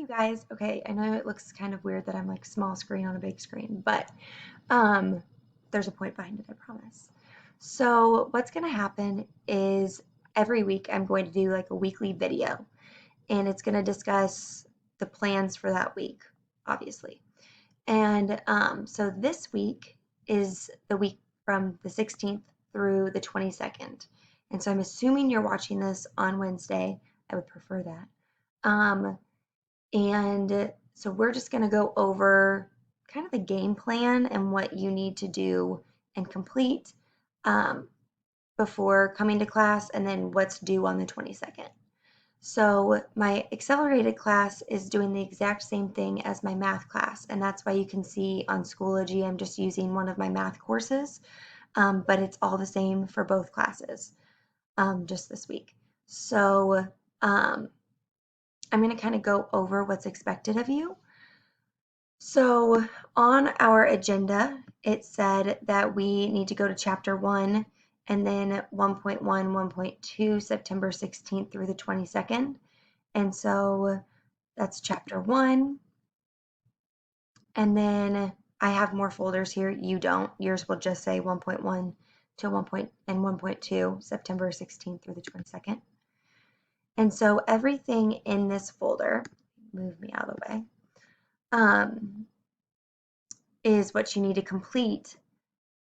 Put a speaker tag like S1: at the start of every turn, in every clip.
S1: guys. Okay, I know it looks kind of weird that I'm like small screen on a big screen, but um, there's a point behind it, I promise. So what's going to happen is every week I'm going to do like a weekly video, and it's going to discuss the plans for that week, obviously. And so this week is the week from the 16th through the 22nd. And so I'm assuming you're watching this on Wednesday. I would prefer that. And so we're just going to go over kind of the game plan and what you need to do and complete um, before coming to class, and then what's due on the 22nd. So my accelerated class is doing the exact same thing as my math class, and that's why you can see on Schoology I'm just using one of my math courses, but it's all the same for both classes just this week. So um, I'm going to kind of go over what's expected of you. So on our agenda, it said that we need to go to chapter 1 and then 1.1, 1.2, September 16th through the 22nd. And so that's chapter 1. And then I have more folders here. You don't. Yours will just say 1.1 to 1.2, September 16th through the 22nd. And so everything in this folder, move me out of the way, is what you need to complete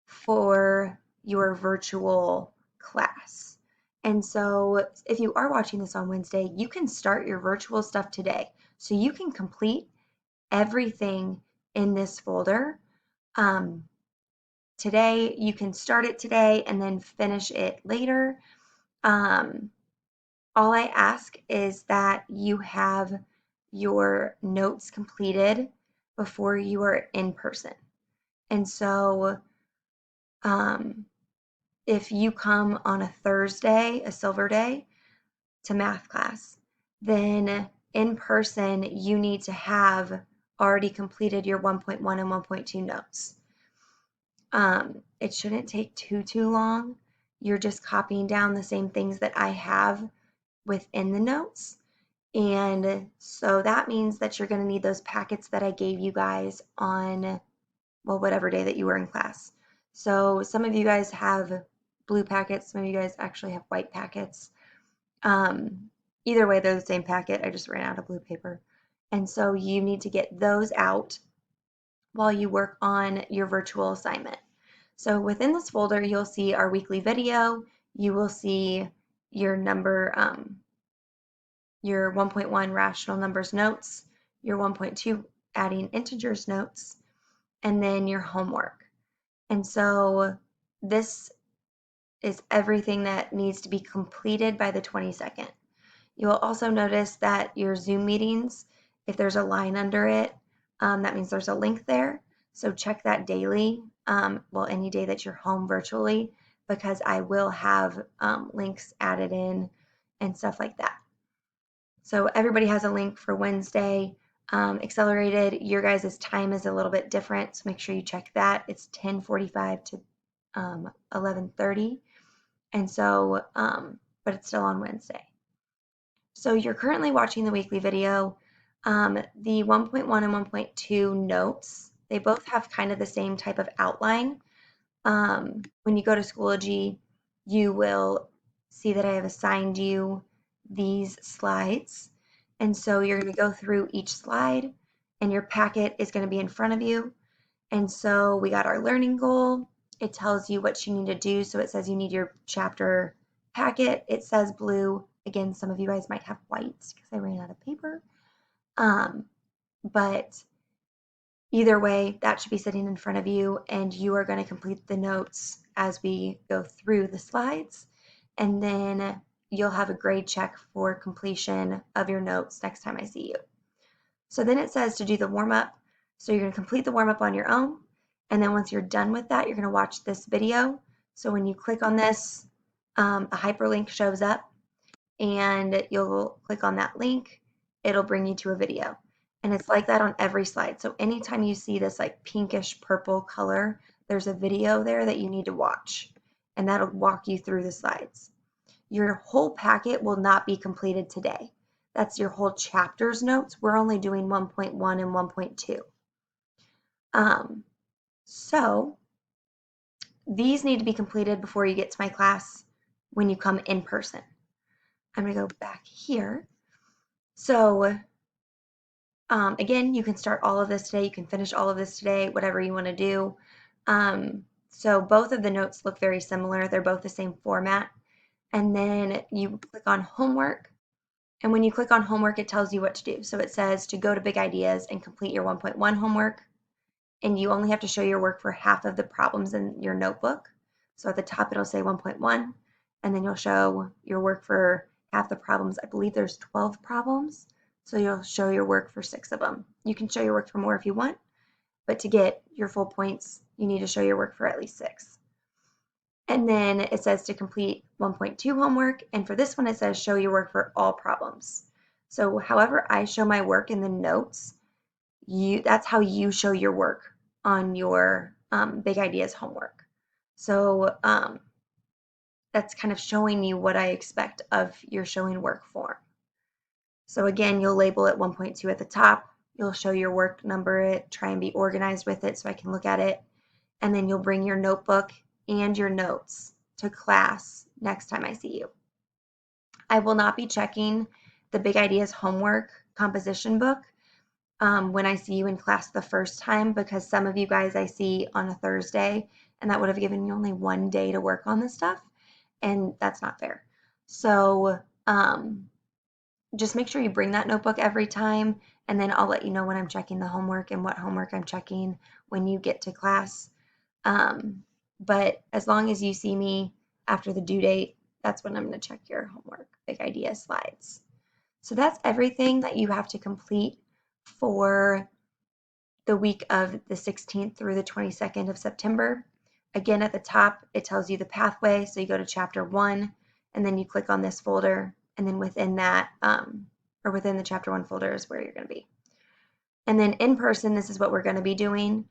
S1: for your virtual class. And so if you are watching this on Wednesday, you can start your virtual stuff today. So you can complete everything in this folder today. You can start it today and then finish it later. All I ask is that you have your notes completed before you are in person. And so if you come on a Thursday, a silver day, to math class, then in person you need to have already completed your 1.1 and 1.2 notes. It shouldn't take too long. You're just copying down the same things that I have within the notes. And so that means that you're going to need those packets that I gave you guys on, well, whatever day that you were in class. So some of you guys have blue packets, some of you guys actually have white packets. Either way, they're the same packet. I just ran out of blue paper. And so you need to get those out while you work on your virtual assignment. So within this folder, you'll see our weekly video. You will see your number, your 1.1 rational numbers notes, your 1.2 adding integers notes, and then your homework. And so this is everything that needs to be completed by the 22nd. You will also notice that your Zoom meetings, if there's a line under it, that means there's a link there. So check that daily, well, any day that you're home virtually, because I will have links added in and stuff like that. So everybody has a link for Wednesday. Accelerated, your guys' time is a little bit different, so make sure you check that. It's 10:45 to 11:30, and so, but it's still on Wednesday. So you're currently watching the weekly video. The 1.1 and 1.2 notes, they both have kind of the same type of outline. When you go to Schoology, you will see that I have assigned you these slides. And so you're going to go through each slide, and your packet is going to be in front of you. And so we got our learning goal. It tells you what you need to do. So it says you need your chapter packet. It says blue. Again, some of you guys might have whites because I ran out of paper. But either way, that should be sitting in front of you, and you are going to complete the notes as we go through the slides. And then you'll have a grade check for completion of your notes next time I see you. So then it says to do the warm-up. So you're going to complete the warm-up on your own. And then once you're done with that, you're going to watch this video. So when you click on this, a hyperlink shows up, and you'll click on that link. It'll bring you to a video. And it's like that on every slide. So anytime you see this like pinkish purple color, there's a video there that you need to watch. And that'll walk you through the slides. Your whole packet will not be completed today. That's your whole chapter's notes. We're only doing 1.1 and 1.2. So these need to be completed before you get to my class when you come in person. I'm going to go back here. So again, you can start all of this today. You can finish all of this today, whatever you want to do. So both of the notes look very similar. They're both the same format. And then you click on homework. And when you click on homework, it tells you what to do. So it says to go to Big Ideas and complete your 1.1 homework. And you only have to show your work for half of the problems in your notebook. So at the top, it'll say 1.1, and then you'll show your work for half the problems. I believe there's 12 problems, so you'll show your work for 6 of them. You can show your work for more if you want, but to get your full points, you need to show your work for at least 6. And then it says to complete 1.2 homework, and for this one, it says show your work for all problems. So however I show my work in the notes, that's how you show your work on your Big Ideas homework. So that's kind of showing you what I expect of your showing work form. So again, you'll label it 1.2 at the top. You'll show your work, number it, try and be organized with it so I can look at it. And then you'll bring your notebook and your notes to class next time I see you. I will not be checking the Big Ideas homework composition book when I see you in class the first time, because some of you guys I see on a Thursday, and that would have given you only one day to work on this stuff, and that's not fair. So just make sure you bring that notebook every time, and then I'll let you know when I'm checking the homework and what homework I'm checking when you get to class. But as long as you see me after the due date, that's when I'm going to check your homework, Big Idea slides. So that's everything that you have to complete for the week of the 16th through the 22nd of September. Again, at the top, it tells you the pathway. So you go to chapter 1, and then you click on this folder, and then within that, or within the chapter 1 folder is where you're going to be. And then in person, this is what we're going to be doing.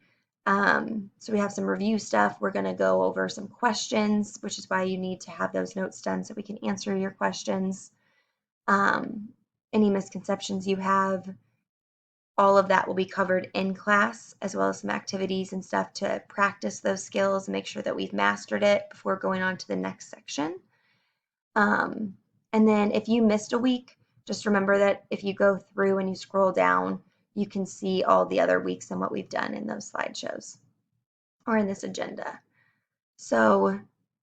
S1: So we have some review stuff. We're going to go over some questions, which is why you need to have those notes done so we can answer your questions. Any misconceptions you have, all of that will be covered in class, as well as some activities and stuff to practice those skills and make sure that we've mastered it before going on to the next section. And then if you missed a week, just remember that if you go through and you scroll down, you can see all the other weeks and what we've done in those slideshows or in this agenda. So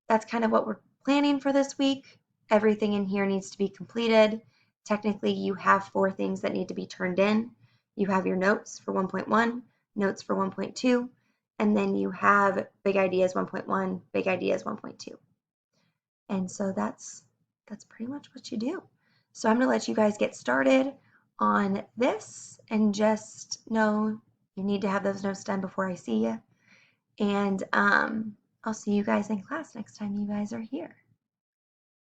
S1: that's kind of what we're planning for this week. Everything in here needs to be completed. Technically, you have 4 things that need to be turned in. You have your notes for 1.1, notes for 1.2, and then you have Big Ideas 1.1, Big Ideas 1.2. And so that's pretty much what you do. So I'm going to let you guys get started on this, and just know you need to have those notes done before I see you. And I'll see you guys in class next time you guys are here.